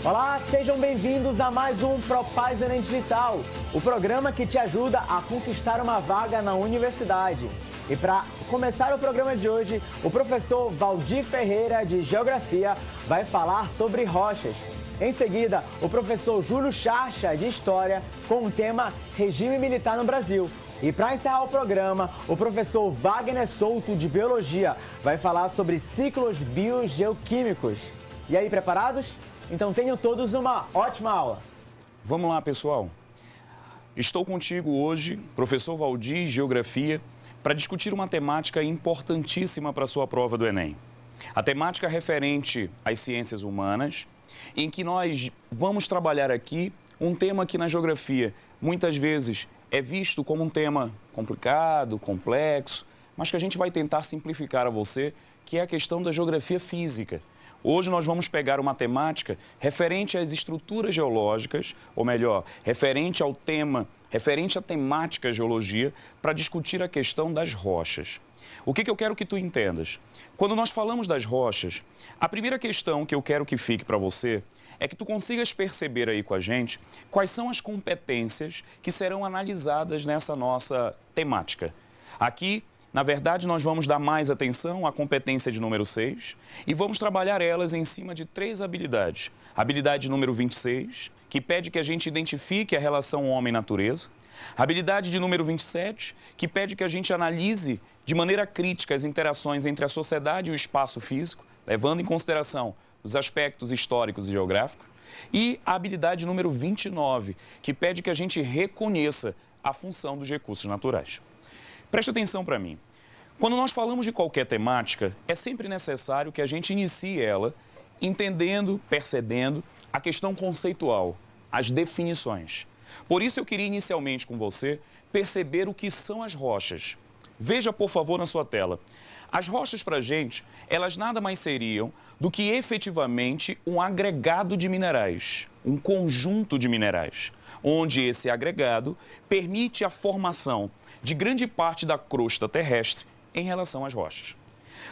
Olá, sejam bem-vindos a mais um ProPaz Enem Digital, o programa que te ajuda a conquistar uma vaga na universidade. E para começar o programa de hoje, o professor Valdir Ferreira, de Geografia, vai falar sobre rochas. Em seguida, o professor Júlio Charcha, de História, com o tema Regime Militar no Brasil. E para encerrar o programa, o professor Wagner Souto, de Biologia, vai falar sobre ciclos biogeoquímicos. E aí, preparados? Então tenham todos uma ótima aula. Vamos lá, pessoal. Estou contigo hoje, professor Valdir, Geografia, para discutir uma temática importantíssima para a sua prova do Enem. A temática referente às ciências humanas, em que nós vamos trabalhar aqui um tema que na geografia muitas vezes é visto como um tema complicado, complexo, mas que a gente vai tentar simplificar a você, que é a questão da geografia física. Hoje nós vamos pegar uma temática referente às estruturas geológicas, ou melhor, referente ao tema, referente à temática geologia, para discutir a questão das rochas. O que eu quero que tu entendas? Quando nós falamos das rochas, a primeira questão que eu quero que fique para você é que tu consigas perceber aí com a gente quais são as competências que serão analisadas nessa nossa temática. Aqui, na verdade, nós vamos dar mais atenção à competência de número 6 e vamos trabalhar elas em cima de 3 habilidades. Habilidade número 26, que pede que a gente identifique a relação homem-natureza. Habilidade de número 27, que pede que a gente analise de maneira crítica as interações entre a sociedade e o espaço físico, levando em consideração os aspectos históricos e geográficos. E a habilidade número 29, que pede que a gente reconheça a função dos recursos naturais. Preste atenção para mim. Quando nós falamos de qualquer temática, é sempre necessário que a gente inicie ela entendendo, percebendo a questão conceitual, as definições. Por isso eu queria inicialmente com você perceber o que são as rochas. Veja, por favor, na sua tela. As rochas para a gente, elas nada mais seriam do que efetivamente um agregado de minerais, um conjunto de minerais, onde esse agregado permite a formação de grande parte da crosta terrestre em relação às rochas.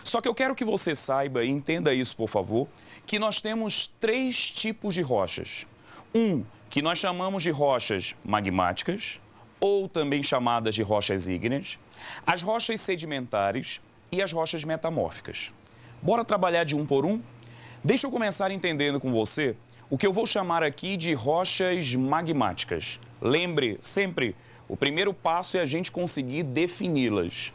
Só que eu quero que você saiba e entenda isso, por favor, que nós temos 3 tipos de rochas. Que nós chamamos de rochas magmáticas, ou também chamadas de rochas ígneas, as rochas sedimentares e as rochas metamórficas. Bora trabalhar de um por um? Deixa eu começar entendendo com você o que eu vou chamar aqui de rochas magmáticas. Lembre sempre, o primeiro passo é a gente conseguir defini-las.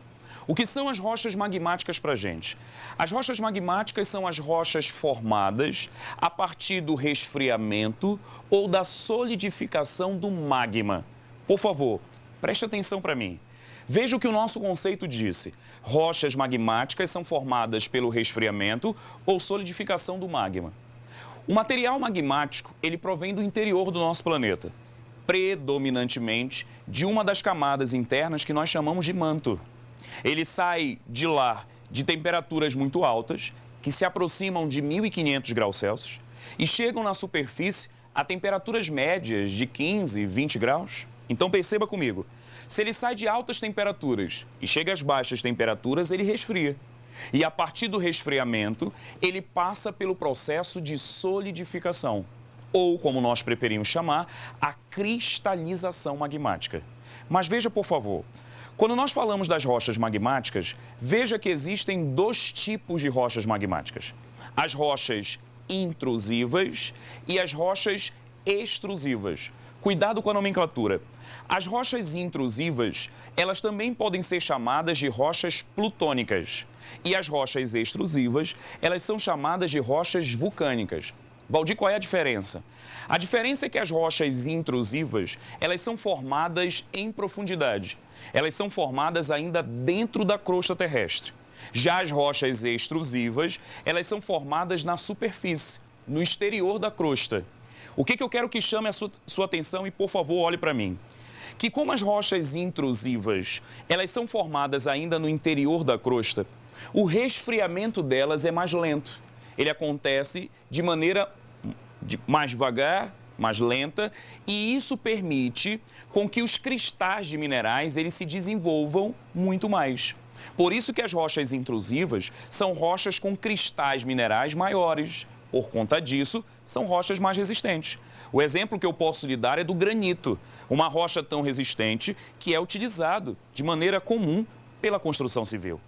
O que são as rochas magmáticas para a gente? As rochas magmáticas são as rochas formadas a partir do resfriamento ou da solidificação do magma. Por favor, preste atenção para mim. Veja o que o nosso conceito disse. Rochas magmáticas são formadas pelo resfriamento ou solidificação do magma. O material magmático, ele provém do interior do nosso planeta, predominantemente de uma das camadas internas que nós chamamos de manto. Ele sai de lá de temperaturas muito altas, que se aproximam de 1.500 graus Celsius, e chegam na superfície a temperaturas médias de 15, 20 graus. Então perceba comigo, se ele sai de altas temperaturas e chega às baixas temperaturas, ele resfria. E a partir do resfriamento, ele passa pelo processo de solidificação, ou como nós preferimos chamar, a cristalização magmática. Mas veja, por favor, quando nós falamos das rochas magmáticas, veja que existem 2 tipos de rochas magmáticas. As rochas intrusivas e as rochas extrusivas. Cuidado com a nomenclatura. As rochas intrusivas, elas também podem ser chamadas de rochas plutônicas. E as rochas extrusivas, elas são chamadas de rochas vulcânicas. Valdir, qual é a diferença? A diferença é que as rochas intrusivas, elas são formadas em profundidade. Elas são formadas ainda dentro da crosta terrestre. Já as rochas extrusivas, elas são formadas na superfície, no exterior da crosta. O que eu quero que chame a sua atenção e, por favor, olhe para mim. Que como as rochas intrusivas, elas são formadas ainda no interior da crosta, o resfriamento delas é mais lento. Ele acontece de maneira mais devagar, mais lenta, e isso permite com que os cristais de minerais eles se desenvolvam muito mais. Por isso que as rochas intrusivas são rochas com cristais minerais maiores, Por conta disso, são rochas mais resistentes. O exemplo que eu posso lhe dar é do granito, uma rocha tão resistente que é utilizado de maneira comum pela construção civil.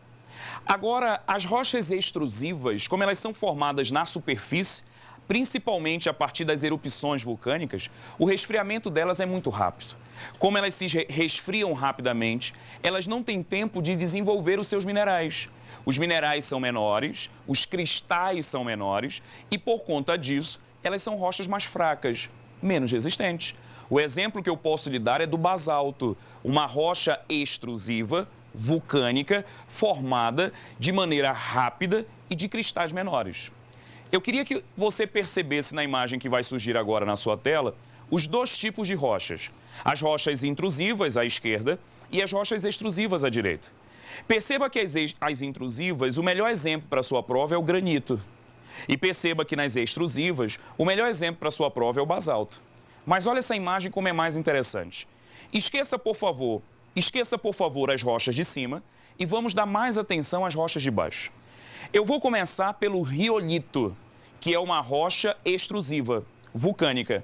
Agora, as rochas extrusivas, como elas são formadas na superfície, principalmente a partir das erupções vulcânicas, o resfriamento delas é muito rápido. Como elas se resfriam rapidamente, elas não têm tempo de desenvolver os seus minerais. Os minerais são menores, os cristais são menores e, por conta disso, elas são rochas mais fracas, menos resistentes. O exemplo que eu posso lhe dar é do basalto, uma rocha extrusiva, vulcânica, formada de maneira rápida e de cristais menores. Eu queria que você percebesse na imagem que vai surgir agora na sua tela os dois tipos de rochas. As rochas intrusivas à esquerda e as rochas extrusivas à direita. Perceba que as intrusivas, o melhor exemplo para a sua prova é o granito. E perceba que nas extrusivas, o melhor exemplo para a sua prova é o basalto. Mas olha essa imagem como é mais interessante. Esqueça, por favor, as rochas de cima e vamos dar mais atenção às rochas de baixo. Eu vou começar pelo riolito, que é uma rocha extrusiva, vulcânica.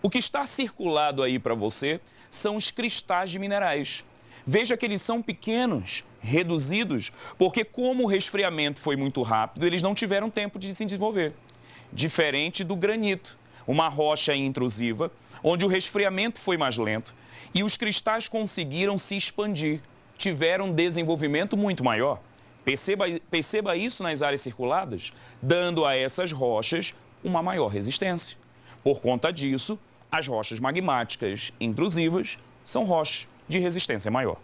O que está circulado aí para você são os cristais de minerais. Veja que eles são pequenos, reduzidos, porque como o resfriamento foi muito rápido, eles não tiveram tempo de se desenvolver. Diferente do granito, uma rocha intrusiva, onde o resfriamento foi mais lento e os cristais conseguiram se expandir, tiveram um desenvolvimento muito maior. Perceba isso nas áreas circuladas, dando a essas rochas uma maior resistência. Por conta disso, as rochas magmáticas intrusivas são rochas de resistência maior.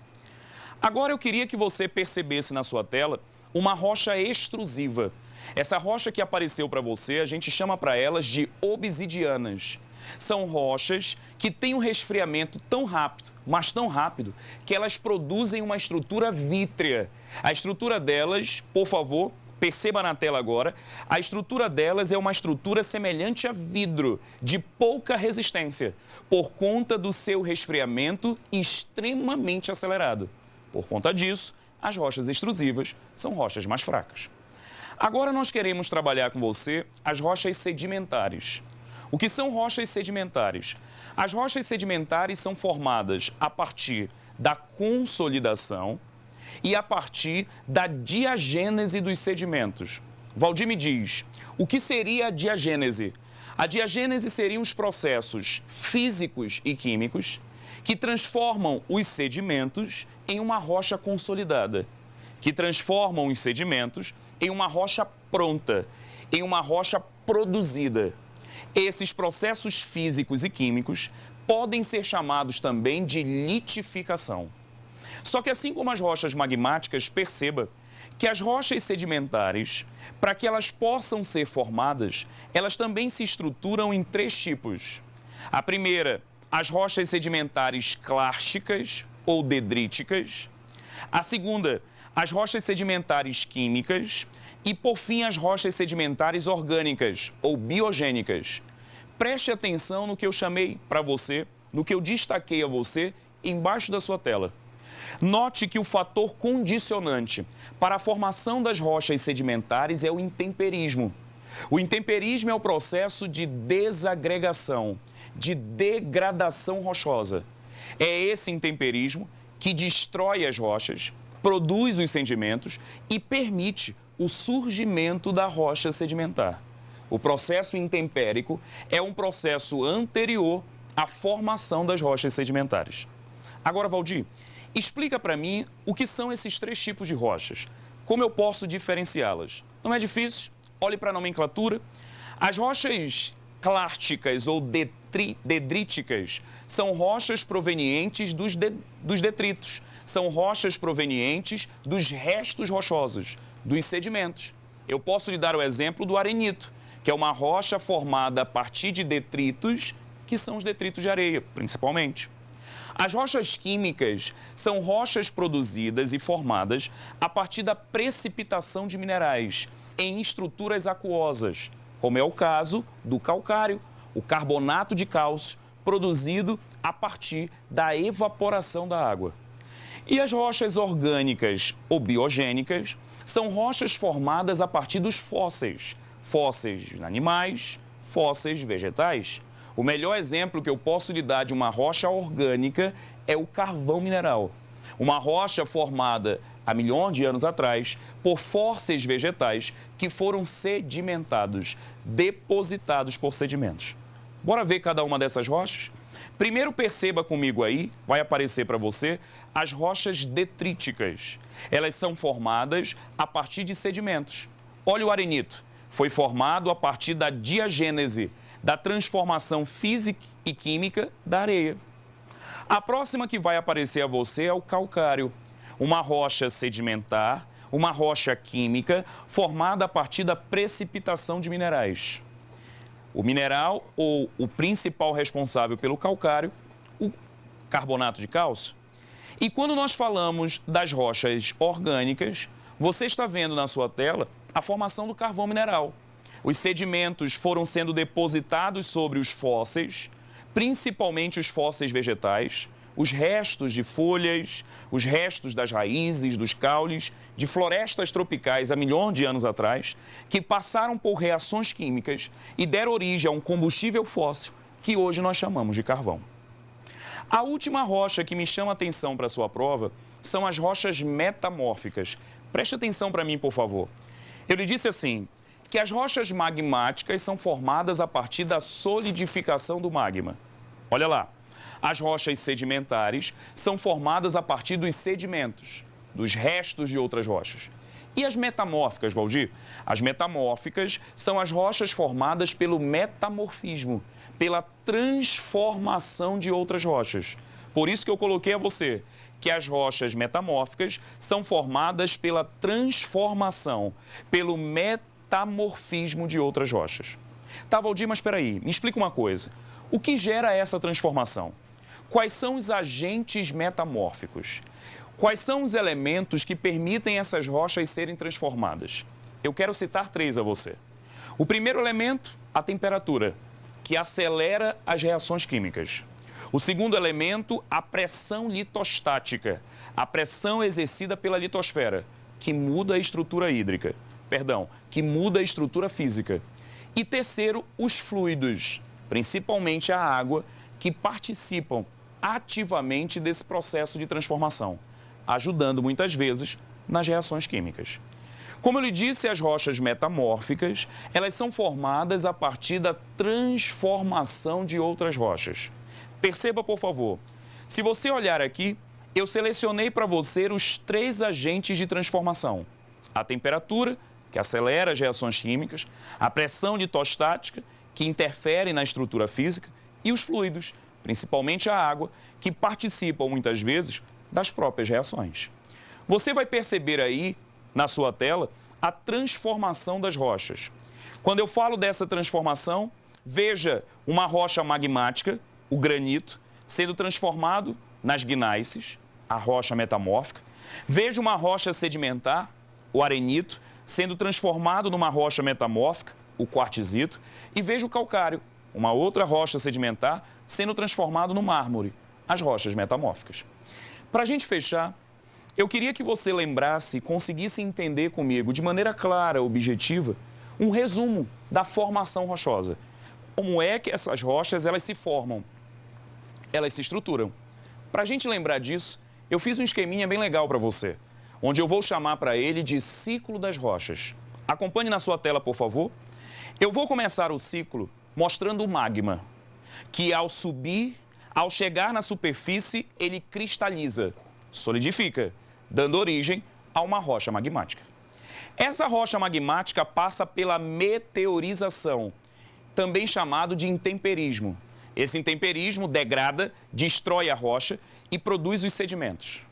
Agora eu queria que você percebesse na sua tela uma rocha extrusiva. Essa rocha que apareceu para você, a gente chama para elas de obsidianas. São rochas que têm um resfriamento tão rápido, mas tão rápido, que elas produzem uma estrutura vítrea. A estrutura delas, por favor, perceba na tela agora, a estrutura delas é uma estrutura semelhante a vidro, de pouca resistência, por conta do seu resfriamento extremamente acelerado. Por conta disso, as rochas extrusivas são rochas mais fracas. Agora nós queremos trabalhar com você as rochas sedimentares. O que são rochas sedimentares? As rochas sedimentares são formadas a partir da consolidação e a partir da diagênese dos sedimentos. Valdir me diz, o que seria a diagênese? A diagênese seriam os processos físicos e químicos que transformam os sedimentos em uma rocha consolidada, que transformam os sedimentos em uma rocha pronta, em uma rocha produzida. Esses processos físicos e químicos podem ser chamados também de litificação. Só que assim como as rochas magmáticas, perceba que as rochas sedimentares, para que elas possam ser formadas, elas também se estruturam em três tipos. A primeira, as rochas sedimentares clársticas ou dedríticas. A segunda, as rochas sedimentares químicas. E, por fim, as rochas sedimentares orgânicas ou biogênicas. Preste atenção no que eu chamei para você, no que eu destaquei a você embaixo da sua tela. Note que o fator condicionante para a formação das rochas sedimentares é o intemperismo. O intemperismo é o processo de desagregação, de degradação rochosa. É esse intemperismo que destrói as rochas, produz os sedimentos e permite o surgimento da rocha sedimentar. O processo intempérico é um processo anterior à formação das rochas sedimentares. Agora, Valdir, explica para mim o que são esses três tipos de rochas. Como eu posso diferenciá-las? Não é difícil? Olhe para a nomenclatura. As rochas clásticas ou dedríticas são rochas provenientes dos detritos. São rochas provenientes dos restos rochosos, dos sedimentos. Eu posso lhe dar o exemplo do arenito, que é uma rocha formada a partir de detritos, que são os detritos de areia, principalmente. As rochas químicas são rochas produzidas e formadas a partir da precipitação de minerais em estruturas aquosas, como é o caso do calcário, o carbonato de cálcio, produzido a partir da evaporação da água. E as rochas orgânicas ou biogênicas são rochas formadas a partir dos fósseis, fósseis de animais, fósseis vegetais. O melhor exemplo que eu posso lhe dar de uma rocha orgânica é o carvão mineral. Uma rocha formada há milhões de anos atrás por fósseis vegetais que foram sedimentados, depositados por sedimentos. Bora ver cada uma dessas rochas? Primeiro perceba comigo aí, vai aparecer para você, as rochas detríticas. Elas são formadas a partir de sedimentos. Olha o arenito, foi formado a partir da diagênese, da transformação física e química da areia. A próxima que vai aparecer a você é o calcário, uma rocha sedimentar, uma rocha química formada a partir da precipitação de minerais. O mineral ou o principal responsável pelo calcário, o carbonato de cálcio. E quando nós falamos das rochas orgânicas, você está vendo na sua tela a formação do carvão mineral. Os sedimentos foram sendo depositados sobre os fósseis, principalmente os fósseis vegetais, os restos de folhas, os restos das raízes, dos caules, de florestas tropicais há milhões de anos atrás, que passaram por reações químicas e deram origem a um combustível fóssil que hoje nós chamamos de carvão. A última rocha que me chama a atenção para a sua prova são as rochas metamórficas. Preste atenção para mim, por favor. Eu lhe disse assim, que as rochas magmáticas são formadas a partir da solidificação do magma. Olha lá. As rochas sedimentares são formadas a partir dos sedimentos, dos restos de outras rochas. E as metamórficas, Valdir? As metamórficas são as rochas formadas pelo metamorfismo, pela transformação de outras rochas. Por isso que eu coloquei a você que as rochas metamórficas são formadas pela transformação, pelo metamorfismo de outras rochas. Tá, Valdir, mas espera aí, me explica uma coisa. O que gera essa transformação? Quais são os agentes metamórficos? Quais são os elementos que permitem essas rochas serem transformadas? Eu quero citar 3 a você. O primeiro elemento, a temperatura, que acelera as reações químicas. O segundo elemento, a pressão litostática, a pressão exercida pela litosfera, que muda a estrutura hídrica, que muda a estrutura física. E terceiro, os fluidos, principalmente a água, que participam ativamente desse processo de transformação, ajudando muitas vezes nas reações químicas. Como eu lhe disse, as rochas metamórficas, elas são formadas a partir da transformação de outras rochas. Perceba, por favor, se você olhar aqui, eu selecionei para você os 3 agentes de transformação. A temperatura, que acelera as reações químicas, a pressão litostática, que interfere na estrutura física, e os fluidos, principalmente a água, que participam muitas vezes das próprias reações. Você vai perceber aí, na sua tela, a transformação das rochas. Quando eu falo dessa transformação, veja uma rocha magmática, o granito, sendo transformado nas gnáisses, a rocha metamórfica. Veja uma rocha sedimentar, o arenito, sendo transformado numa rocha metamórfica, o quartzito. E veja o calcário, uma outra rocha sedimentar, sendo transformado no mármore, as rochas metamórficas. Para a gente fechar, eu queria que você lembrasse e conseguisse entender comigo, de maneira clara, objetiva, um resumo da formação rochosa. Como é que essas rochas elas se formam? Elas se estruturam. Para a gente lembrar disso, eu fiz um esqueminha bem legal para você, onde eu vou chamar para ele de ciclo das rochas. Acompanhe na sua tela, por favor. Eu vou começar o ciclo mostrando o magma, que ao subir, ao chegar na superfície, ele cristaliza, solidifica, dando origem a uma rocha magmática. Essa rocha magmática passa pela meteorização, também chamado de intemperismo. Esse intemperismo degrada, destrói a rocha e produz os sedimentos.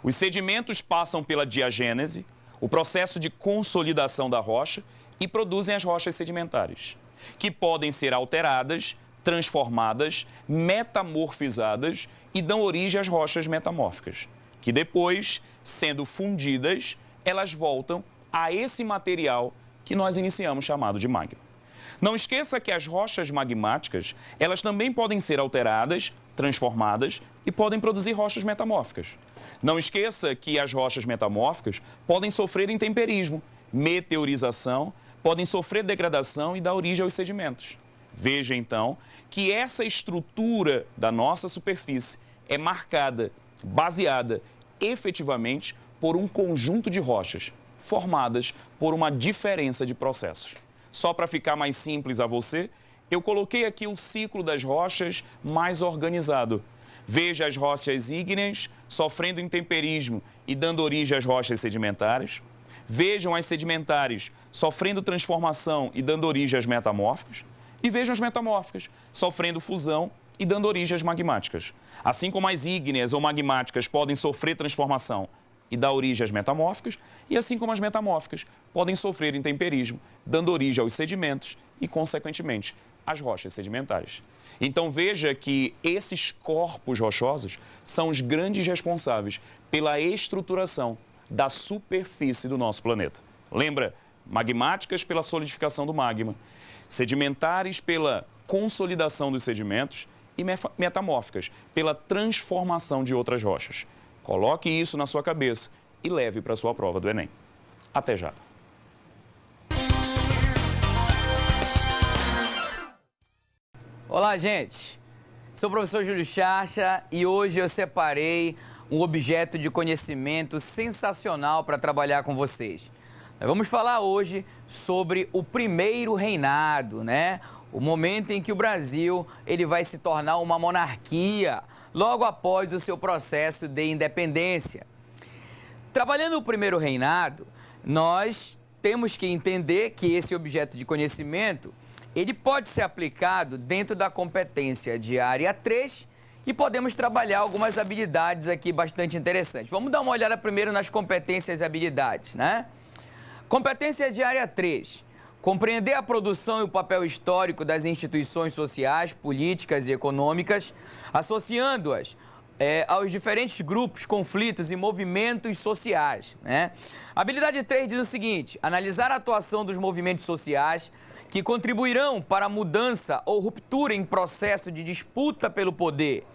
Os sedimentos passam pela diagênese, o processo de consolidação da rocha, e produzem as rochas sedimentares, que podem ser alteradas, transformadas, metamorfizadas e dão origem às rochas metamórficas, que depois, sendo fundidas, elas voltam a esse material que nós iniciamos chamado de magma. Não esqueça que as rochas magmáticas, elas também podem ser alteradas, transformadas e podem produzir rochas metamórficas. Não esqueça que as rochas metamórficas podem sofrer intemperismo, meteorização, podem sofrer degradação e dar origem aos sedimentos. Veja, então, que essa estrutura da nossa superfície é marcada, baseada, efetivamente, por um conjunto de rochas, formadas por uma diferença de processos. Só para ficar mais simples a você, eu coloquei aqui o ciclo das rochas mais organizado. Veja as rochas ígneas sofrendo intemperismo e dando origem às rochas sedimentares. Vejam as sedimentares sofrendo transformação e dando origem às metamórficas. E vejam as metamórficas sofrendo fusão e dando origem às magmáticas. Assim como as ígneas ou magmáticas podem sofrer transformação e dar origem às metamórficas, e assim como as metamórficas podem sofrer intemperismo, dando origem aos sedimentos e, consequentemente, às rochas sedimentares. Então veja que esses corpos rochosos são os grandes responsáveis pela estruturação da superfície do nosso planeta. Lembra? Magmáticas pela solidificação do magma, sedimentares pela consolidação dos sedimentos e metamórficas pela transformação de outras rochas. Coloque isso na sua cabeça e leve para a sua prova do Enem. Até já! Olá, gente! Sou o professor Júlio Charcha e hoje eu separei um objeto de conhecimento sensacional para trabalhar com vocês. Nós vamos falar hoje sobre o primeiro reinado, né? O momento em que o Brasil ele vai se tornar uma monarquia logo após o seu processo de independência. Trabalhando o primeiro reinado, nós temos que entender que esse objeto de conhecimento ele pode ser aplicado dentro da competência de área 3 e podemos trabalhar algumas habilidades aqui bastante interessantes. Vamos dar uma olhada primeiro nas competências e habilidades, né? Competência de área 3. Compreender a produção e o papel histórico das instituições sociais, políticas e econômicas, associando-as aos diferentes grupos, conflitos e movimentos sociais, né? Habilidade 3 diz o seguinte: analisar a atuação dos movimentos sociais que contribuirão para a mudança ou ruptura em processo de disputa pelo poder.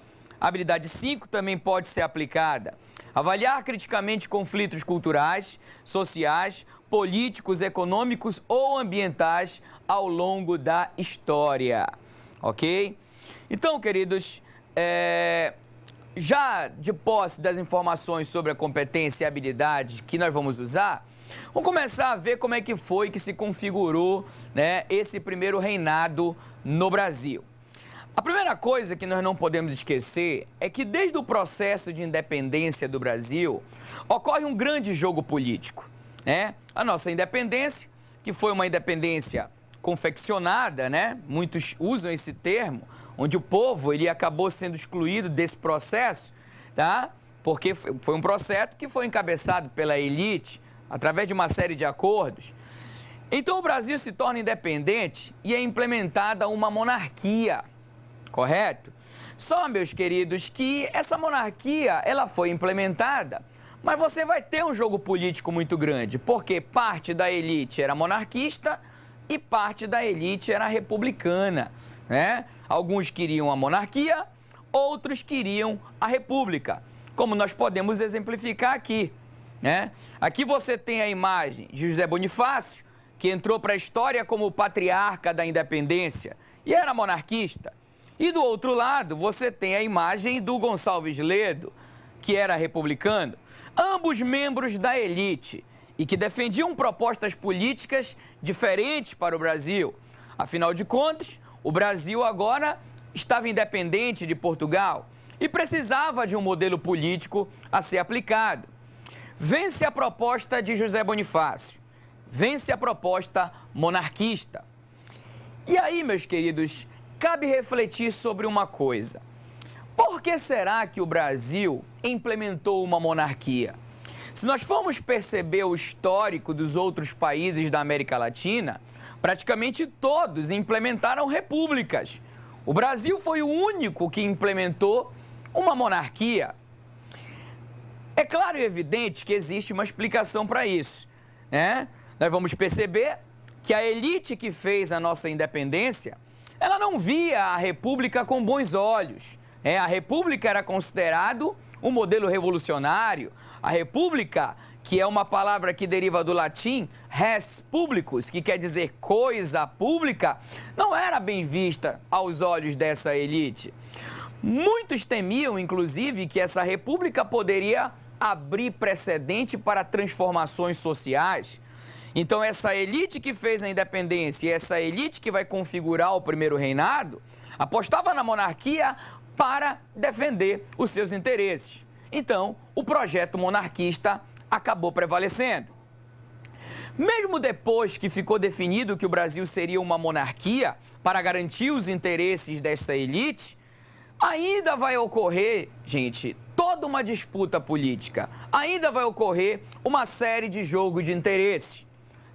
Habilidade 5 também pode ser aplicada. Avaliar criticamente conflitos culturais, sociais, políticos, econômicos ou ambientais ao longo da história, ok? Então, queridos, já de posse das informações sobre a competência e habilidades que nós vamos usar, vamos começar a ver como é que foi que se configurou, né, esse primeiro reinado no Brasil. A primeira coisa que nós não podemos esquecer é que desde o processo de independência do Brasil, ocorre um grande jogo político, né? A nossa independência, que foi uma independência confeccionada, né? Muitos usam esse termo, onde o povo ele acabou sendo excluído desse processo, tá? Porque foi um processo que foi encabeçado pela elite, através de uma série de acordos. Então o Brasil se torna independente e é implementada uma monarquia, correto? Só, meus queridos, que essa monarquia, ela foi implementada, mas você vai ter um jogo político muito grande, porque parte da elite era monarquista e parte da elite era republicana, né? Alguns queriam a monarquia, outros queriam a república, como nós podemos exemplificar aqui, né? Aqui você tem a imagem de José Bonifácio, que entrou para a história como o patriarca da independência e era monarquista. E do outro lado, você tem a imagem do Gonçalves Ledo, que era republicano, ambos membros da elite e que defendiam propostas políticas diferentes para o Brasil. Afinal de contas, o Brasil agora estava independente de Portugal e precisava de um modelo político a ser aplicado. Vence a proposta de José Bonifácio, vence a proposta monarquista. E aí, meus queridos, cabe refletir sobre uma coisa. Por que será que o Brasil implementou uma monarquia? Se nós formos perceber o histórico dos outros países da América Latina, praticamente todos implementaram repúblicas. O Brasil foi o único que implementou uma monarquia. É claro e evidente que existe uma explicação para isso, né? Nós vamos perceber que a elite que fez a nossa independência, ela não via a república com bons olhos. A república era considerado um modelo revolucionário, a república que é uma palavra que deriva do latim res publicus, que quer dizer coisa pública, não era bem vista aos olhos dessa elite. Muitos temiam, inclusive, que essa república poderia abrir precedente para transformações sociais. Então, essa elite que fez a independência e essa elite que vai configurar o primeiro reinado, apostava na monarquia para defender os seus interesses. Então, o projeto monarquista acabou prevalecendo. Mesmo depois que ficou definido que o Brasil seria uma monarquia para garantir os interesses dessa elite, ainda vai ocorrer, gente, toda uma disputa política. Ainda vai ocorrer uma série de jogos de interesses.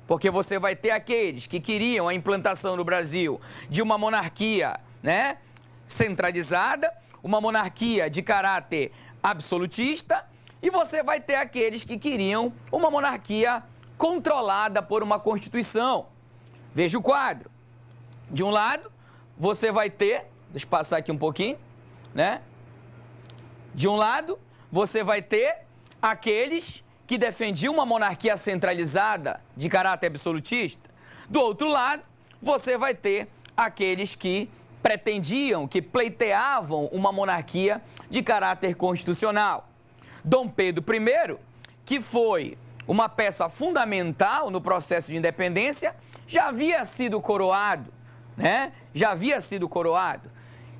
Porque você vai ter aqueles que queriam a implantação no Brasil de uma monarquia, né, centralizada, uma monarquia de caráter absolutista, e você vai ter aqueles que queriam uma monarquia controlada por uma Constituição. Veja o quadro. De um lado, você vai ter, deixa eu passar aqui um pouquinho, né? De um lado, você vai ter aqueles que defendiam uma monarquia centralizada de caráter absolutista. Do outro lado, você vai ter aqueles que pretendiam, que pleiteavam uma monarquia de caráter constitucional. Dom Pedro I, que foi uma peça fundamental no processo de independência, já havia sido coroado, né? Já havia sido coroado.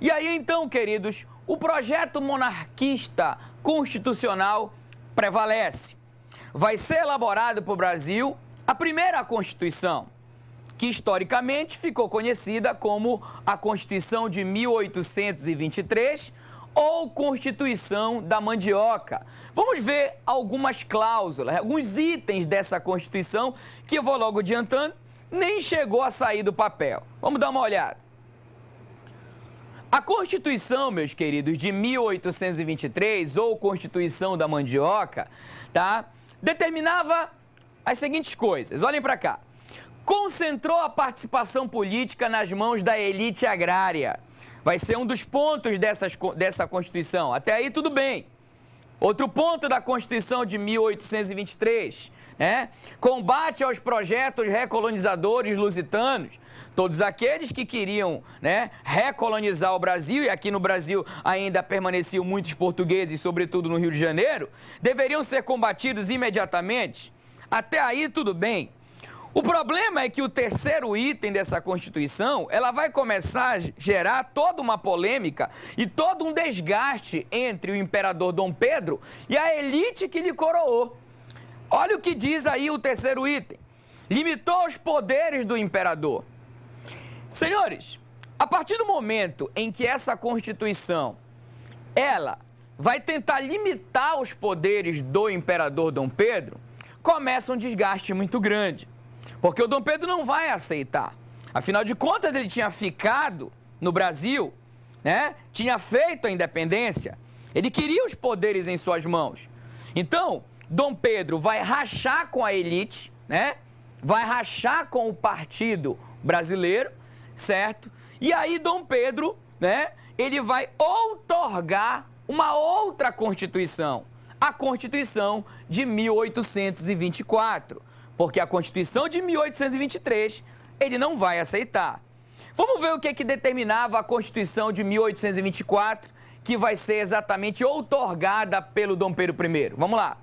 E aí, então, queridos, o projeto monarquista constitucional prevalece. Vai ser elaborado para o Brasil a primeira Constituição, que historicamente ficou conhecida como a Constituição de 1823 ou Constituição da Mandioca. Vamos ver algumas cláusulas, alguns itens dessa Constituição que eu vou logo adiantando, nem chegou a sair do papel. Vamos dar uma olhada. A Constituição, meus queridos, de 1823 ou Constituição da Mandioca, tá? Determinava as seguintes coisas. Olhem para cá. Concentrou a participação política nas mãos da elite agrária. Vai ser um dos pontos dessa Constituição. Até aí tudo bem. Outro ponto da Constituição de 1823, né? Combate aos projetos recolonizadores lusitanos. Todos aqueles que queriam, né, recolonizar o Brasil, e aqui no Brasil ainda permaneciam muitos portugueses, sobretudo no Rio de Janeiro, deveriam ser combatidos imediatamente. Até aí tudo bem. O problema é que o terceiro item dessa Constituição, ela vai começar a gerar toda uma polêmica e todo um desgaste entre o imperador Dom Pedro e a elite que lhe coroou. Olha o que diz aí o terceiro item. Limitou os poderes do imperador. Senhores, a partir do momento em que essa Constituição, ela vai tentar limitar os poderes do imperador Dom Pedro, começa um desgaste muito grande. Porque o Dom Pedro não vai aceitar. Afinal de contas, ele tinha ficado no Brasil, né? Tinha feito a independência. Ele queria os poderes em suas mãos. Então, Dom Pedro vai rachar com a elite, né? Vai rachar com o partido brasileiro, certo? E aí Dom Pedro, né? Ele vai outorgar uma outra Constituição, a Constituição de 1824. Porque a Constituição de 1823 ele não vai aceitar. Vamos ver o que determinava a Constituição de 1824, que vai ser exatamente outorgada pelo Dom Pedro I. Vamos lá.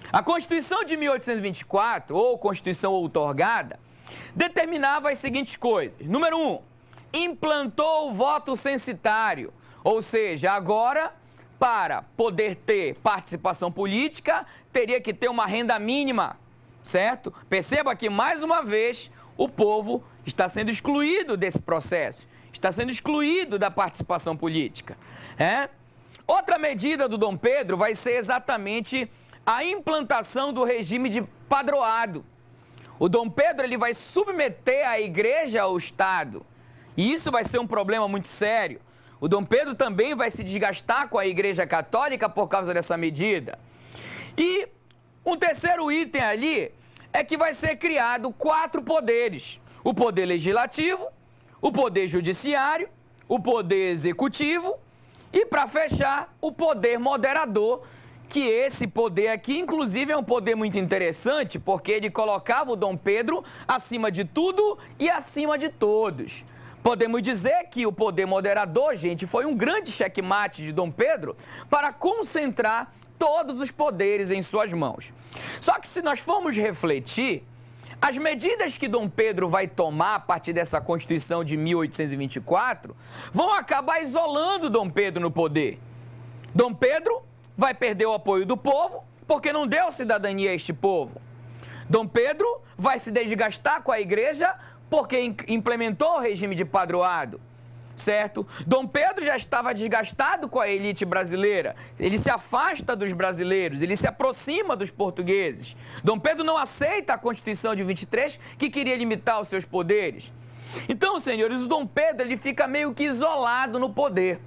A Constituição de 1824, ou Constituição outorgada, determinava as seguintes coisas. Número 1, implantou o voto censitário, ou seja, agora, para poder ter participação política, teria que ter uma renda mínima, certo? Perceba que, mais uma vez, o povo está sendo excluído desse processo, está sendo excluído da participação política. Outra medida do Dom Pedro vai ser exatamente a implantação do regime de padroado. O Dom Pedro ele vai submeter a igreja ao Estado, e isso vai ser um problema muito sério. O Dom Pedro também vai se desgastar com a Igreja Católica por causa dessa medida. E um terceiro item ali é que vai ser criado 4 poderes. O poder legislativo, o poder judiciário, o poder executivo e, para fechar, o poder moderador, que esse poder aqui, inclusive, é um poder muito interessante, porque ele colocava o Dom Pedro acima de tudo e acima de todos. Podemos dizer que o poder moderador, gente, foi um grande checkmate de Dom Pedro para concentrar todos os poderes em suas mãos. Só que se nós formos refletir, as medidas que Dom Pedro vai tomar a partir dessa Constituição de 1824 vão acabar isolando Dom Pedro no poder. Dom Pedro vai perder o apoio do povo porque não deu cidadania a este povo. Dom Pedro vai se desgastar com a igreja porque implementou o regime de padroado, certo? Dom Pedro já estava desgastado com a elite brasileira, ele se afasta dos brasileiros, ele se aproxima dos portugueses. Dom Pedro não aceita a Constituição de 23, que queria limitar os seus poderes. Então, senhores, o Dom Pedro ele fica meio que isolado no poder.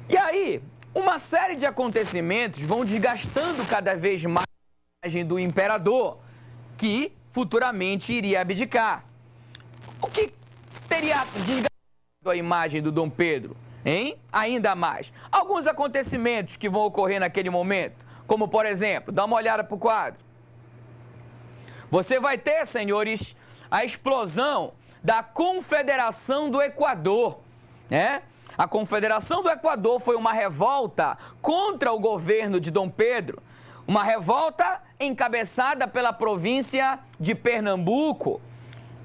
E aí, uma série de acontecimentos vão desgastando cada vez mais a imagem do imperador, que futuramente iria abdicar. O que teria desgastado a imagem do Dom Pedro, hein? Ainda mais. Alguns acontecimentos que vão ocorrer naquele momento, como por exemplo, dá uma olhada para o quadro. Você vai ter, senhores, a explosão da Confederação do Equador, né? A Confederação do Equador foi uma revolta contra o governo de Dom Pedro, uma revolta encabeçada pela província de Pernambuco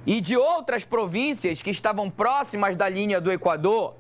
e de outras províncias que estavam próximas da linha do Equador,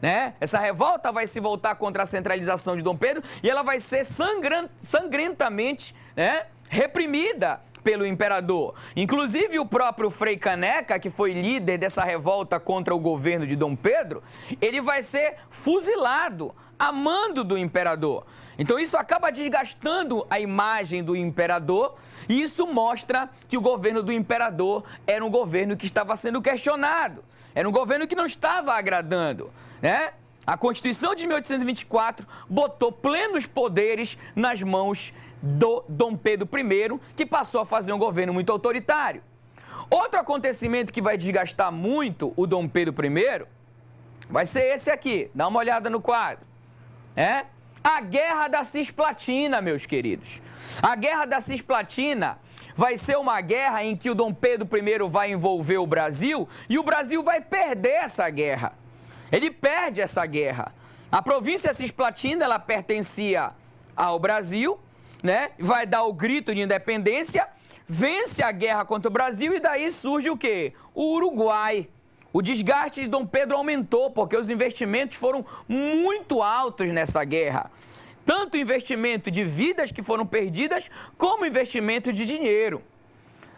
né? Essa revolta vai se voltar contra a centralização de Dom Pedro e ela vai ser sangrentamente, né, reprimida pelo imperador. Inclusive o próprio Frei Caneca, que foi líder dessa revolta contra o governo de Dom Pedro, ele vai ser fuzilado a mando do imperador. Então isso acaba desgastando a imagem do imperador e isso mostra que o governo do imperador era um governo que estava sendo questionado, era um governo que não estava agradando, né? A Constituição de 1824 botou plenos poderes nas mãos do Dom Pedro I, que passou a fazer um governo muito autoritário. Outro acontecimento que vai desgastar muito o Dom Pedro I vai ser esse aqui, dá uma olhada no quadro, né? A Guerra da Cisplatina, meus queridos. A Guerra da Cisplatina vai ser uma guerra em que o Dom Pedro I vai envolver o Brasil e o Brasil vai perder essa guerra. Ele perde essa guerra. A província Cisplatina, ela pertencia ao Brasil, né? Vai dar o grito de independência, vence a guerra contra o Brasil e daí surge o quê? O Uruguai. O desgaste de Dom Pedro aumentou porque os investimentos foram muito altos nessa guerra. Tanto investimento de vidas que foram perdidas, como investimento de dinheiro.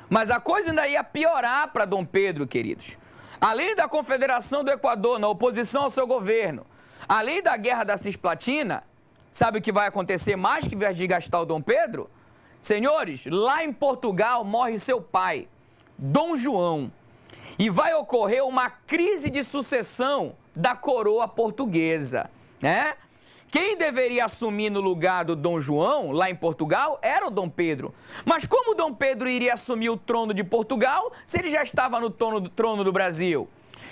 Mas a coisa ainda ia piorar para Dom Pedro, queridos. Além da Confederação do Equador na oposição ao seu governo, além da Guerra da Cisplatina, sabe o que vai acontecer mais que vai desgastar o Dom Pedro? Senhores, lá em Portugal morre seu pai, Dom João. E vai ocorrer uma crise de sucessão da coroa portuguesa, né? Quem deveria assumir no lugar do Dom João, lá em Portugal, era o Dom Pedro. Mas como o Dom Pedro iria assumir o trono de Portugal se ele já estava no trono do Brasil?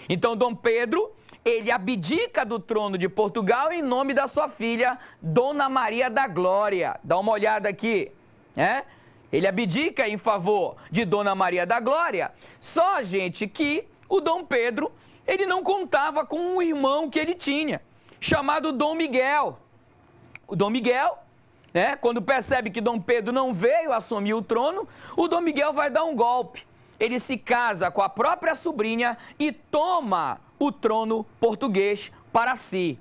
Então, Dom Pedro, ele abdica do trono de Portugal em nome da sua filha, Dona Maria da Glória. Dá uma olhada aqui, né? Ele abdica em favor de Dona Maria da Glória. Só, gente, que o Dom Pedro, ele não contava com um irmão que ele tinha, chamado Dom Miguel. O Dom Miguel, né, quando percebe que Dom Pedro não veio assumir o trono, o Dom Miguel vai dar um golpe. Ele se casa com a própria sobrinha e toma o trono português para si.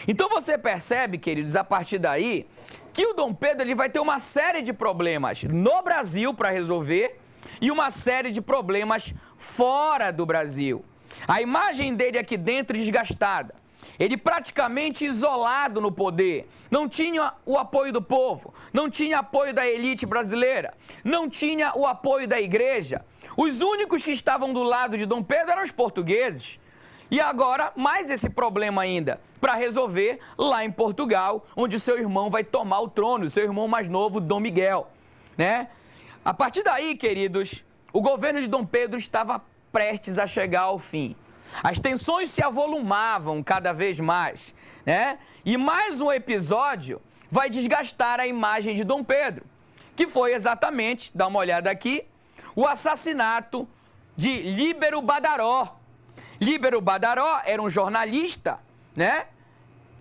Então você percebe, queridos, a partir daí, que o Dom Pedro ele vai ter uma série de problemas no Brasil para resolver e uma série de problemas fora do Brasil. A imagem dele aqui dentro desgastada. Ele praticamente isolado no poder, não tinha o apoio do povo, não tinha apoio da elite brasileira, não tinha o apoio da igreja. Os únicos que estavam do lado de Dom Pedro eram os portugueses. E agora, mais esse problema ainda para resolver lá em Portugal, onde o seu irmão vai tomar o trono, o seu irmão mais novo, Dom Miguel, né? A partir daí, queridos, o governo de Dom Pedro estava prestes a chegar ao fim. As tensões se avolumavam cada vez mais, né? E mais um episódio vai desgastar a imagem de Dom Pedro, que foi exatamente, dá uma olhada aqui, o assassinato de Líbero Badaró. Líbero Badaró era um jornalista, né,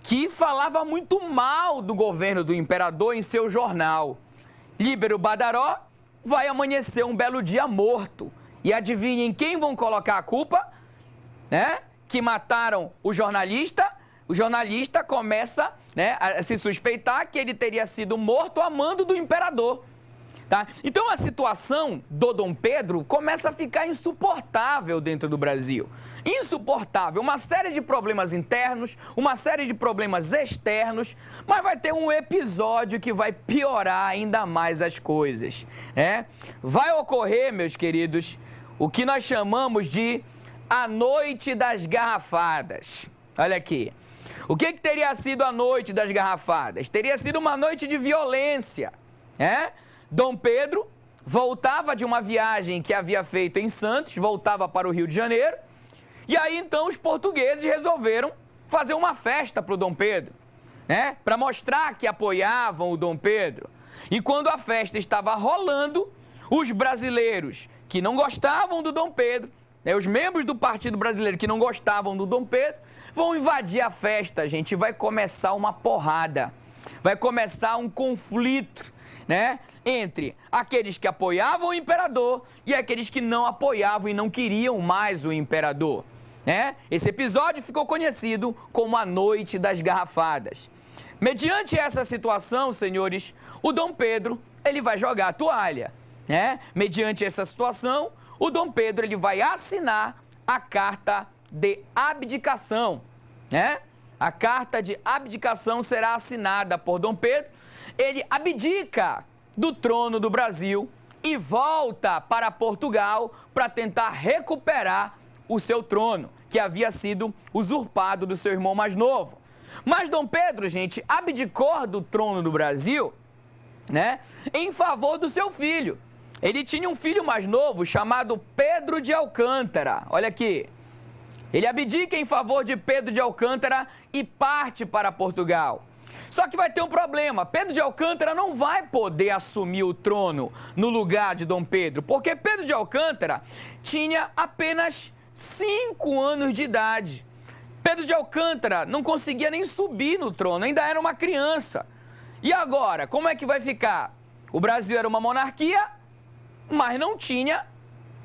que falava muito mal do governo do imperador em seu jornal. Líbero Badaró vai amanhecer um belo dia morto. E adivinhem quem vão colocar a culpa? Né? Que mataram o jornalista. O jornalista começa, né, a se suspeitar que ele teria sido morto a mando do imperador. Tá? Então a situação do Dom Pedro começa a ficar insuportável dentro do Brasil. Insuportável, uma série de problemas internos, uma série de problemas externos, mas vai ter um episódio que vai piorar ainda mais as coisas, né? Vai ocorrer, meus queridos, o que nós chamamos de a Noite das Garrafadas. Olha aqui. O que teria sido a Noite das Garrafadas? Teria sido uma noite de violência, né? Dom Pedro voltava de uma viagem que havia feito em Santos, voltava para o Rio de Janeiro, e aí então os portugueses resolveram fazer uma festa para o Dom Pedro, né? Para mostrar que apoiavam o Dom Pedro. E quando a festa estava rolando, os brasileiros que não gostavam do Dom Pedro, né, os membros do Partido Brasileiro que não gostavam do Dom Pedro, vão invadir a festa, gente, e vai começar uma porrada, vai começar um conflito, né, entre aqueles que apoiavam o imperador e aqueles que não apoiavam e não queriam mais o imperador, né? Esse episódio ficou conhecido como a Noite das Garrafadas. Mediante essa situação, senhores, o Dom Pedro, ele vai jogar a toalha, né? Mediante essa situação, o Dom Pedro, ele vai assinar a carta de abdicação, né? A carta de abdicação será assinada por Dom Pedro. Ele abdica do trono do Brasil e volta para Portugal para tentar recuperar o seu trono, que havia sido usurpado do seu irmão mais novo. Mas Dom Pedro, gente, abdicou do trono do Brasil, né, em favor do seu filho. Ele tinha um filho mais novo chamado Pedro de Alcântara. Olha aqui. Ele abdica em favor de Pedro de Alcântara e parte para Portugal. Só que vai ter um problema, Pedro de Alcântara não vai poder assumir o trono no lugar de Dom Pedro, porque Pedro de Alcântara tinha apenas 5 anos de idade. Pedro de Alcântara não conseguia nem subir no trono, ainda era uma criança. E agora, como é que vai ficar? O Brasil era uma monarquia, mas não tinha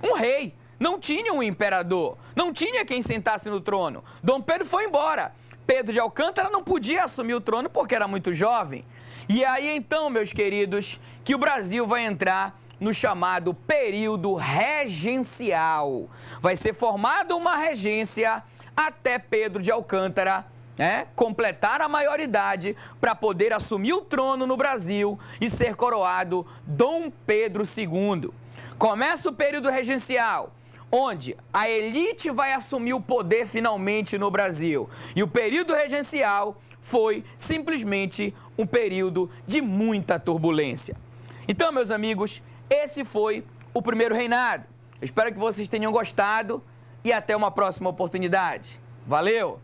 um rei, não tinha um imperador, não tinha quem sentasse no trono. Dom Pedro foi embora. Pedro de Alcântara não podia assumir o trono porque era muito jovem. E aí então, meus queridos, que o Brasil vai entrar no chamado período regencial. Vai ser formada uma regência até Pedro de Alcântara, né, completar a maioridade para poder assumir o trono no Brasil e ser coroado Dom Pedro II. Começa o período regencial, onde a elite vai assumir o poder finalmente no Brasil. E o período regencial foi simplesmente um período de muita turbulência. Então, meus amigos, esse foi o primeiro reinado. Eu espero que vocês tenham gostado e até uma próxima oportunidade. Valeu!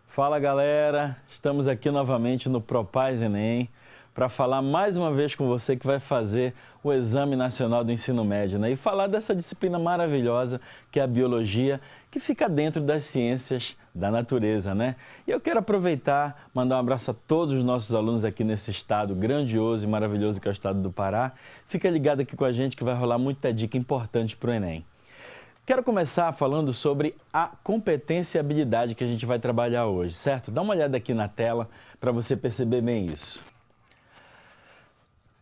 Fala, galera! Estamos aqui novamente no Propaz Enem para falar mais uma vez com você que vai fazer o Exame Nacional do Ensino Médio, né? E falar dessa disciplina maravilhosa que é a Biologia, que fica dentro das ciências da natureza, né? E eu quero aproveitar, mandar um abraço a todos os nossos alunos aqui nesse estado grandioso e maravilhoso que é o estado do Pará. Fica ligado aqui com a gente que vai rolar muita dica importante para o Enem. Quero começar falando sobre a competência e habilidade que a gente vai trabalhar hoje, certo? Dá uma olhada aqui na tela para você perceber bem isso.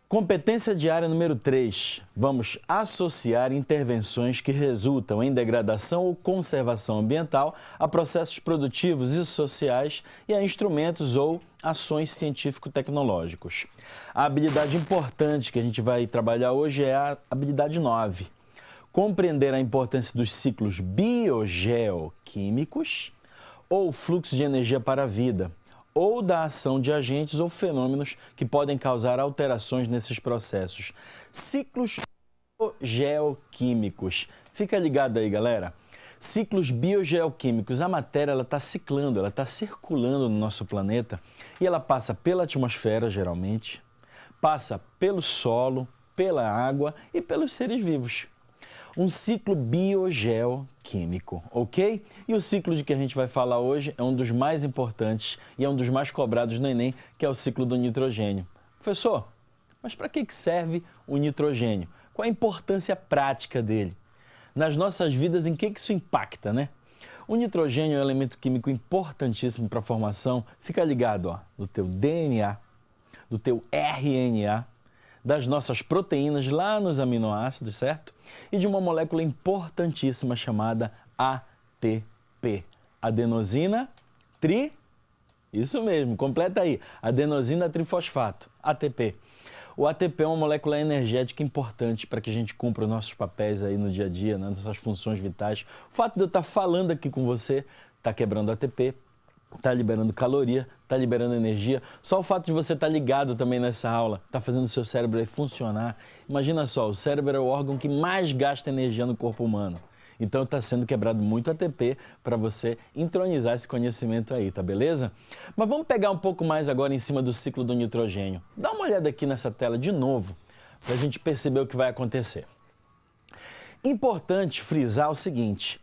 Competência diária número 3. Vamos associar intervenções que resultam em degradação ou conservação ambiental a processos produtivos e sociais e a instrumentos ou ações científico-tecnológicos. A habilidade importante que a gente vai trabalhar hoje é a habilidade 9. Compreender a importância dos ciclos biogeoquímicos ou fluxo de energia para a vida, ou da ação de agentes ou fenômenos que podem causar alterações nesses processos. Ciclos biogeoquímicos. Fica ligado aí, galera. Ciclos biogeoquímicos. A matéria está ciclando, ela está circulando no nosso planeta e ela passa pela atmosfera, geralmente, passa pelo solo, pela água e pelos seres vivos. Um ciclo biogeoquímico, ok? E o ciclo de que a gente vai falar hoje é um dos mais importantes e é um dos mais cobrados no Enem, que é o ciclo do nitrogênio. Professor, mas para que serve o nitrogênio? Qual a importância prática dele? Nas nossas vidas, em que isso impacta, né? O nitrogênio é um elemento químico importantíssimo para a formação, fica ligado, ó, do teu DNA, do teu RNA, das nossas proteínas lá nos aminoácidos, certo? E de uma molécula importantíssima chamada ATP, adenosina isso mesmo, completa aí, adenosina trifosfato, ATP. O ATP é uma molécula energética importante para que a gente cumpra os nossos papéis aí no dia a dia, nas nossas funções vitais. O fato de eu estar falando aqui com você está quebrando ATP, está liberando caloria, está liberando energia. Só o fato de você estar ligado também nessa aula está fazendo o seu cérebro aí funcionar. Imagina só, o cérebro é o órgão que mais gasta energia no corpo humano. Então está sendo quebrado muito ATP para você entronizar esse conhecimento aí, tá beleza? Mas vamos pegar um pouco mais agora em cima do ciclo do nitrogênio. Dá uma olhada aqui nessa tela de novo para a gente perceber o que vai acontecer. Importante frisar o seguinte: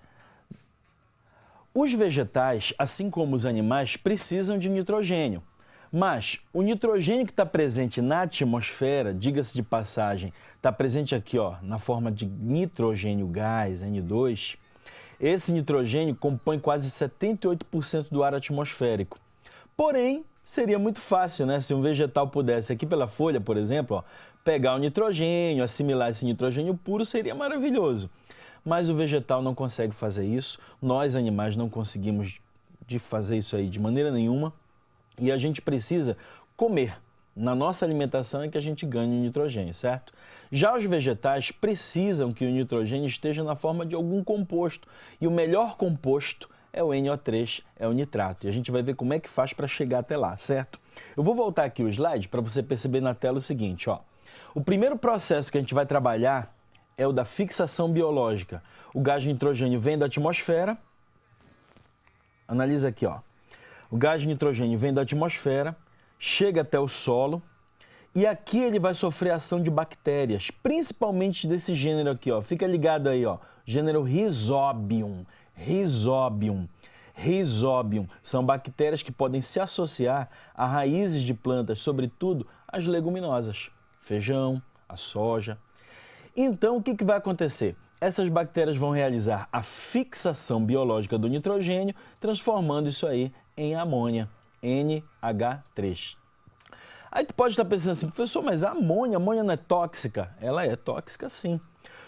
os vegetais, assim como os animais, precisam de nitrogênio. Mas o nitrogênio que está presente na atmosfera, diga-se de passagem, está presente aqui, ó, na forma de nitrogênio gás, N2. Esse nitrogênio compõe quase 78% do ar atmosférico. Porém, seria muito fácil, né? Se um vegetal pudesse, aqui pela folha, por exemplo, ó, pegar o nitrogênio, assimilar esse nitrogênio puro, seria maravilhoso. Mas o vegetal não consegue fazer isso, nós animais não conseguimos fazer isso aí de maneira nenhuma e a gente precisa comer. Na nossa alimentação é que a gente ganha o nitrogênio, certo? Já os vegetais precisam que o nitrogênio esteja na forma de algum composto e o melhor composto é o NO3, é o nitrato. E a gente vai ver como é que faz para chegar até lá, certo? Eu vou voltar aqui o slide para você perceber na tela o seguinte, ó. O primeiro processo que a gente vai trabalhar é o da fixação biológica. O gás de nitrogênio vem da atmosfera. Analisa aqui, ó. O gás de nitrogênio vem da atmosfera, chega até o solo e aqui ele vai sofrer ação de bactérias, principalmente desse gênero aqui, ó. Fica ligado aí, ó. Gênero Rhizobium. Rhizobium. Rhizobium. São bactérias que podem se associar a raízes de plantas, sobretudo as leguminosas. Feijão, a soja. Então, o que vai acontecer? Essas bactérias vão realizar a fixação biológica do nitrogênio, transformando isso aí em amônia, NH3. Aí tu pode estar pensando assim, professor, mas a amônia não é tóxica? Ela é tóxica sim.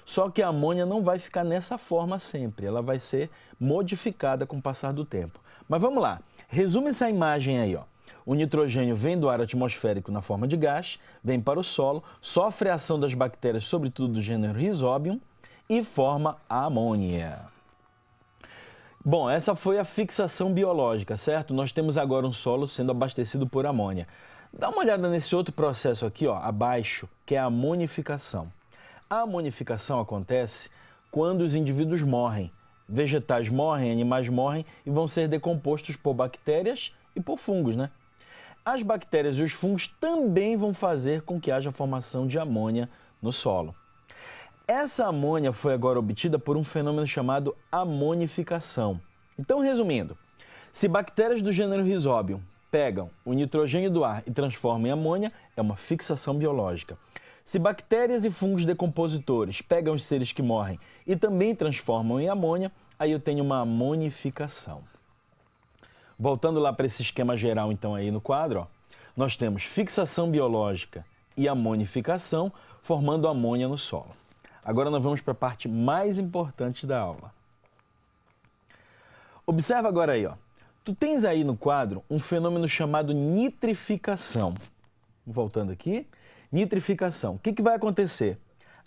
Só que a amônia não vai ficar nessa forma sempre, ela vai ser modificada com o passar do tempo. Mas vamos lá, resume essa imagem aí, ó. O nitrogênio vem do ar atmosférico na forma de gás, vem para o solo, sofre a ação das bactérias, sobretudo do gênero Rhizobium, e forma a amônia. Bom, essa foi a fixação biológica, certo? Nós temos agora um solo sendo abastecido por amônia. Dá uma olhada nesse outro processo aqui, ó, abaixo, que é a amonificação. A amonificação acontece quando os indivíduos morrem. Vegetais morrem, animais morrem e vão ser decompostos por bactérias e por fungos, né? As bactérias e os fungos também vão fazer com que haja formação de amônia no solo. Essa amônia foi agora obtida por um fenômeno chamado amonificação. Então, resumindo, se bactérias do gênero Rhizobium pegam o nitrogênio do ar e transformam em amônia, é uma fixação biológica. Se bactérias e fungos decompositores pegam os seres que morrem e também transformam em amônia, aí eu tenho uma amonificação. Voltando lá para esse esquema geral, então, aí no quadro, ó, nós temos fixação biológica e amonificação, formando amônia no solo. Agora nós vamos para a parte mais importante da aula. Observa agora aí, ó. Tu tens aí no quadro um fenômeno chamado nitrificação. Voltando aqui, nitrificação. O que vai acontecer?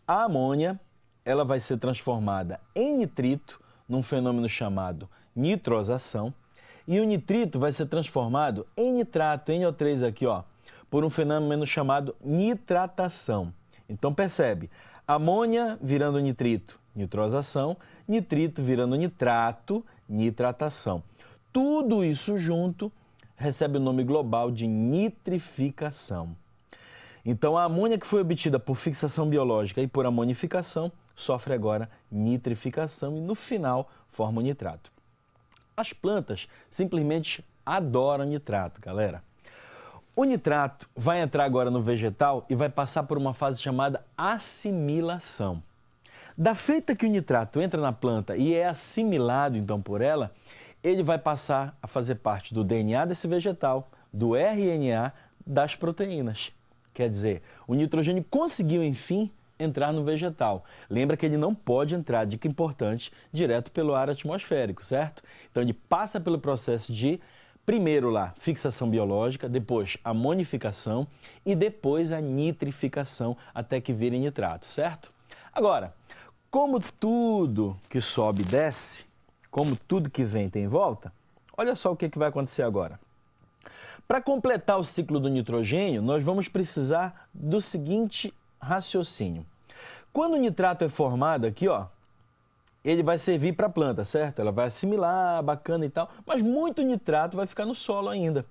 A amônia, ela vai ser transformada em nitrito, num fenômeno chamado nitrosação, e o nitrito vai ser transformado em nitrato, NO3 aqui, ó, por um fenômeno chamado nitratação. Então percebe, amônia virando nitrito, nitrosação, nitrito virando nitrato, nitratação. Tudo isso junto recebe o nome global de nitrificação. Então, a amônia que foi obtida por fixação biológica e por amonificação sofre agora nitrificação e, no final, forma o nitrato. As plantas simplesmente adoram nitrato, galera. O nitrato vai entrar agora no vegetal e vai passar por uma fase chamada assimilação. Da feita que o nitrato entra na planta e é assimilado, então, por ela, ele vai passar a fazer parte do DNA desse vegetal, do RNA, das proteínas. Quer dizer, o nitrogênio conseguiu, enfim, entrar no vegetal. Lembra que ele não pode entrar, dica importante, direto pelo ar atmosférico, certo? Então, ele passa pelo processo de, primeiro lá, fixação biológica, depois amonificação e depois a nitrificação, até que vire nitrato, certo? Agora, como tudo que sobe desce, como tudo que vem tem volta, olha só o que vai acontecer agora. Para completar o ciclo do nitrogênio, nós vamos precisar do seguinte raciocínio. Quando o nitrato é formado aqui, ó, ele vai servir para a planta, certo? Ela vai assimilar, bacana e tal, mas muito nitrato vai ficar no solo ainda.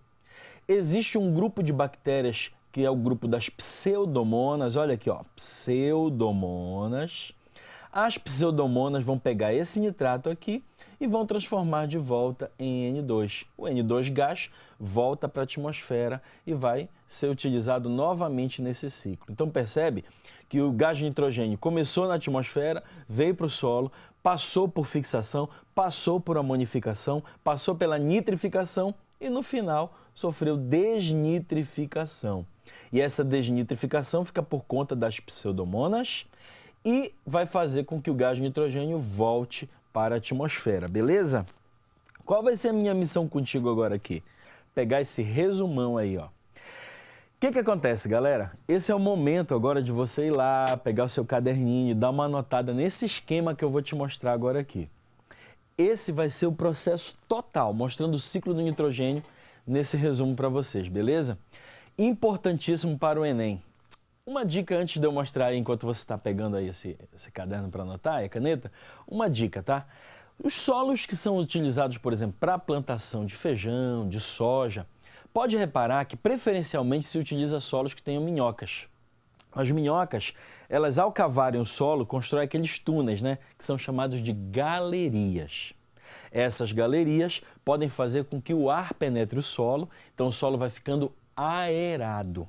Existe um grupo de bactérias que é o grupo das pseudomonas, olha aqui, ó, pseudomonas. As pseudomonas vão pegar esse nitrato aqui e vão transformar de volta em N2. O N2 gás volta para a atmosfera e vai ser utilizado novamente nesse ciclo. Então percebe que o gás de nitrogênio começou na atmosfera, veio para o solo, passou por fixação, passou por amonificação, passou pela nitrificação e no final sofreu desnitrificação. E essa desnitrificação fica por conta das pseudomonas e vai fazer com que o gás de nitrogênio volte para a atmosfera, beleza? Qual vai ser a minha missão contigo agora aqui? Pegar esse resumão aí, ó. O que acontece, galera? Esse é o momento agora de você ir lá, pegar o seu caderninho, dar uma anotada nesse esquema que eu vou te mostrar agora aqui. Esse vai ser o processo total, mostrando o ciclo do nitrogênio nesse resumo para vocês, beleza? Importantíssimo para o Enem. Uma dica antes de eu mostrar aí, enquanto você está pegando aí esse caderno para anotar, a caneta, uma dica, tá? Os solos que são utilizados, por exemplo, para a plantação de feijão, de soja, pode reparar que preferencialmente se utiliza solos que tenham minhocas. As minhocas, elas ao cavarem o solo, constroem aqueles túneis, né? Que são chamados de galerias. Essas galerias podem fazer com que o ar penetre o solo, então o solo vai ficando aerado.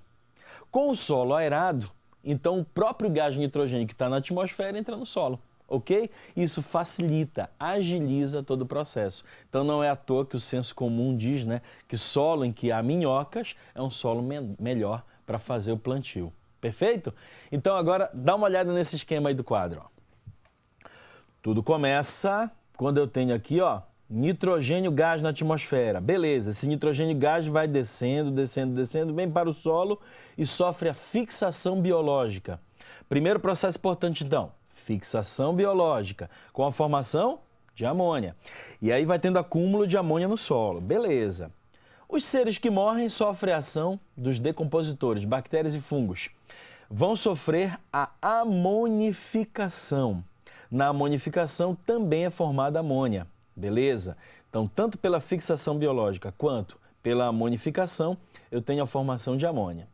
Com o solo aerado, então o próprio gás de nitrogênio que está na atmosfera entra no solo, ok? Isso facilita, agiliza todo o processo. Então não é à toa que o senso comum diz, né, que solo em que há minhocas é um solo melhor para fazer o plantio. Perfeito? Então agora dá uma olhada nesse esquema aí do quadro. Ó. Tudo começa quando eu tenho aqui, ó, nitrogênio gás na atmosfera. Beleza, esse nitrogênio gás vai descendo, descendo, descendo, vem para o solo e sofre a fixação biológica. Primeiro processo importante, então, fixação biológica, com a formação de amônia. E aí vai tendo acúmulo de amônia no solo. Beleza. Os seres que morrem sofrem a ação dos decompositores, bactérias e fungos. Vão sofrer a amonificação. Na amonificação também é formada amônia. Beleza? Então, tanto pela fixação biológica quanto pela amonificação, eu tenho a formação de amônia.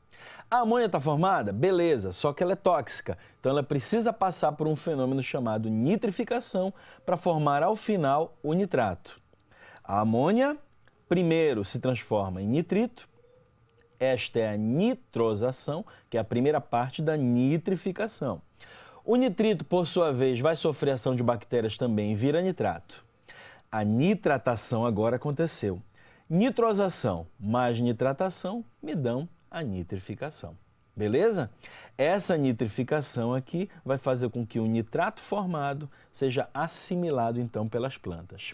A amônia está formada? Beleza, só que ela é tóxica. Então, ela precisa passar por um fenômeno chamado nitrificação para formar, ao final, o nitrato. A amônia, primeiro, se transforma em nitrito. Esta é a nitrosação, que é a primeira parte da nitrificação. O nitrito, por sua vez, vai sofrer ação de bactérias também e vira nitrato. A nitratação agora aconteceu. Nitrosação mais nitratação me dão a nitrificação. Beleza? Essa nitrificação aqui vai fazer com que o nitrato formado seja assimilado, então, pelas plantas.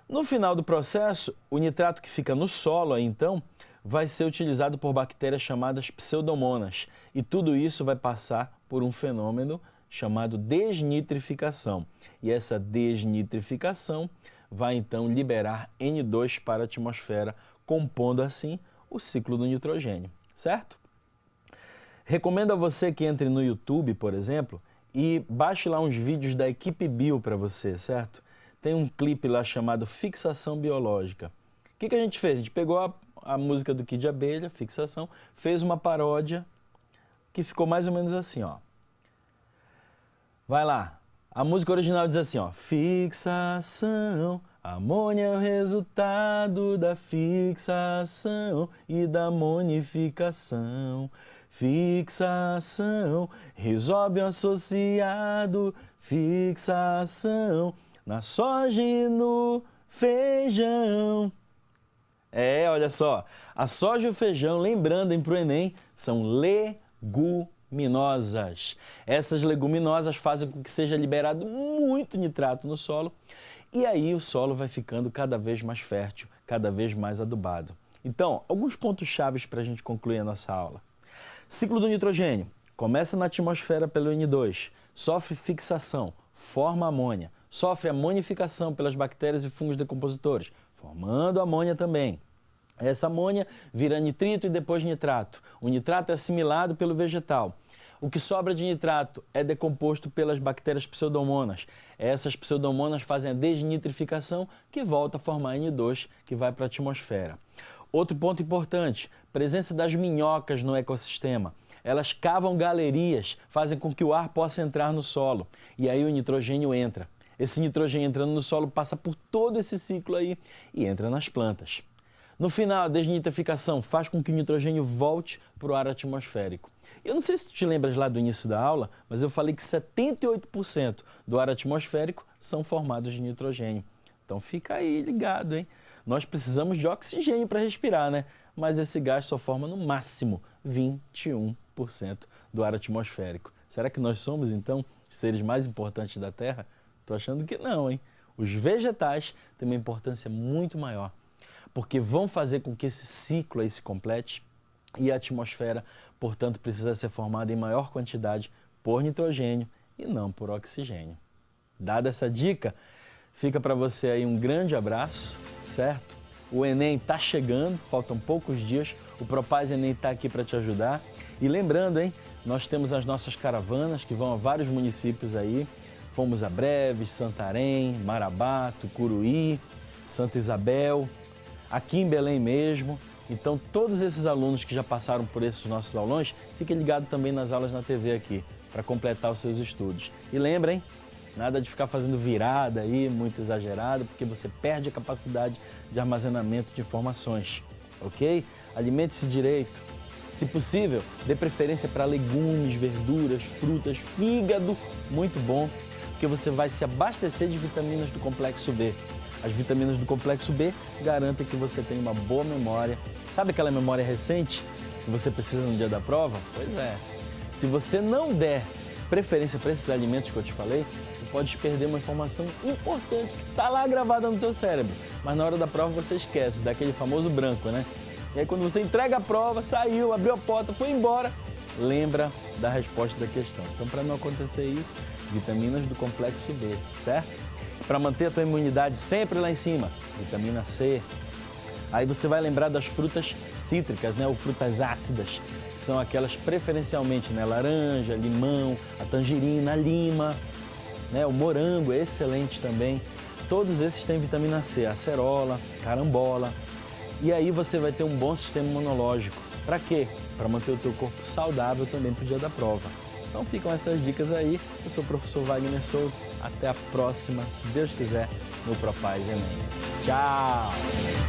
No final do processo, o nitrato que fica no solo, aí, então, vai ser utilizado por bactérias chamadas pseudomonas. E tudo isso vai passar por um fenômeno chamado desnitrificação. E essa desnitrificação vai então liberar N2 para a atmosfera, compondo assim o ciclo do nitrogênio, certo? Recomendo a você que entre no YouTube, por exemplo, e baixe lá uns vídeos da equipe Bio para você, certo? Tem um clipe lá chamado Fixação Biológica. O que a gente fez? A gente pegou a música do Kid Abelha, Fixação, fez uma paródia que ficou mais ou menos assim, ó. Vai lá. A música original diz assim, ó. Fixação, amônia é o resultado da fixação e da monificação. Fixação, risóbio associado, fixação, na soja e no feijão. Olha só, a soja e o feijão, lembrando, hein, pro Enem, são leguminosas. Essas leguminosas fazem com que seja liberado muito nitrato no solo e aí o solo vai ficando cada vez mais fértil, cada vez mais adubado. Então, alguns pontos chaves para a gente concluir a nossa aula. Ciclo do nitrogênio. Começa na atmosfera pelo N2, sofre fixação, forma amônia, sofre amonificação pelas bactérias e fungos decompositores, formando amônia também. Essa amônia vira nitrito e depois nitrato. O nitrato é assimilado pelo vegetal. O que sobra de nitrato é decomposto pelas bactérias pseudomonas. Essas pseudomonas fazem a desnitrificação, que volta a formar N2, que vai para a atmosfera. Outro ponto importante, presença das minhocas no ecossistema. Elas cavam galerias, fazem com que o ar possa entrar no solo. E aí o nitrogênio entra. Esse nitrogênio entrando no solo passa por todo esse ciclo aí e entra nas plantas. No final, a desnitrificação faz com que o nitrogênio volte para o ar atmosférico. Eu não sei se tu te lembras lá do início da aula, mas eu falei que 78% do ar atmosférico são formados de nitrogênio. Então fica aí ligado, hein? Nós precisamos de oxigênio para respirar, né? Mas esse gás só forma no máximo 21% do ar atmosférico. Será que nós somos, então, os seres mais importantes da Terra? Estou achando que não, hein? Os vegetais têm uma importância muito maior, porque vão fazer com que esse ciclo aí se complete e a atmosfera, portanto, precisa ser formada em maior quantidade por nitrogênio e não por oxigênio. Dada essa dica, fica para você aí um grande abraço, certo? O Enem está chegando, faltam poucos dias, o Propaz Enem está aqui para te ajudar. E lembrando, hein, nós temos as nossas caravanas que vão a vários municípios aí. Fomos a Breves, Santarém, Marabá, Tucuruí, Santa Isabel, aqui em Belém mesmo. Então, todos esses alunos que já passaram por esses nossos aulões, fiquem ligados também nas aulas na TV aqui, para completar os seus estudos. E lembrem, nada de ficar fazendo virada aí, muito exagerado, porque você perde a capacidade de armazenamento de informações, ok? Alimente-se direito. Se possível, dê preferência para legumes, verduras, frutas, fígado, muito bom, porque você vai se abastecer de vitaminas do complexo B. As vitaminas do complexo B garantem que você tenha uma boa memória. Sabe aquela memória recente que você precisa no dia da prova? Pois é. Se você não der preferência para esses alimentos que eu te falei, você pode perder uma informação importante que está lá gravada no teu cérebro. Mas na hora da prova você esquece, daquele famoso branco, né? E aí quando você entrega a prova, saiu, abriu a porta, foi embora, lembra da resposta da questão. Então, para não acontecer isso, vitaminas do complexo B, certo? Para manter a tua imunidade sempre lá em cima, vitamina C. Aí você vai lembrar das frutas cítricas, né? Ou frutas ácidas, que são aquelas preferencialmente, né? Laranja, limão, a tangerina, a lima, né? O morango é excelente também. Todos esses têm vitamina C, acerola, carambola. E aí você vai ter um bom sistema imunológico. Para quê? Para manter o teu corpo saudável também para o dia da prova. Então ficam essas dicas aí. Eu sou o professor Wagner Souto. Até a próxima, se Deus quiser, no Propaz Enem. Tchau!